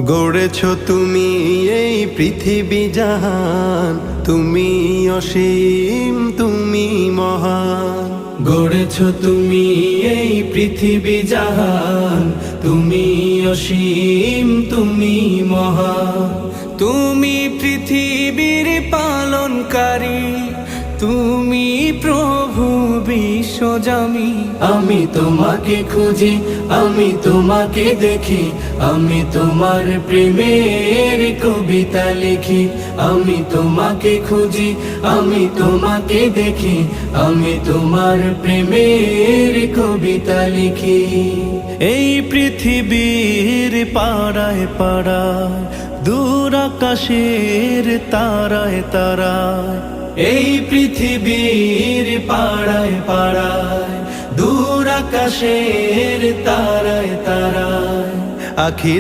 গড়েছ তুমি এই পৃথিবী জাহান, তুমি অসীম তুমি মহান। গড়েছ তুমি এই পৃথিবী জাহান, তুমি অসীম তুমি মহান। তুমি পৃথিবীর পালনকারী, তুমি প্রভু বিশ্বজামি। আমি তোমাকে খুঁজি, আমি তোমাকে দেখি, আমি তোমার প্রেমের কবিতা লিখি। আমি তোমাকে খুঁজি, আমি তোমাকে দেখি, আমি তোমার প্রেমের কবিতা লিখি। এই পৃথিবীর পাড়ায় পাড়ায়, দূর আকাশের তারায় তারায়, এই পৃথিবীর পাড়ায় পাড়ায়, দূর আকাশের তারায় তারায়, আখি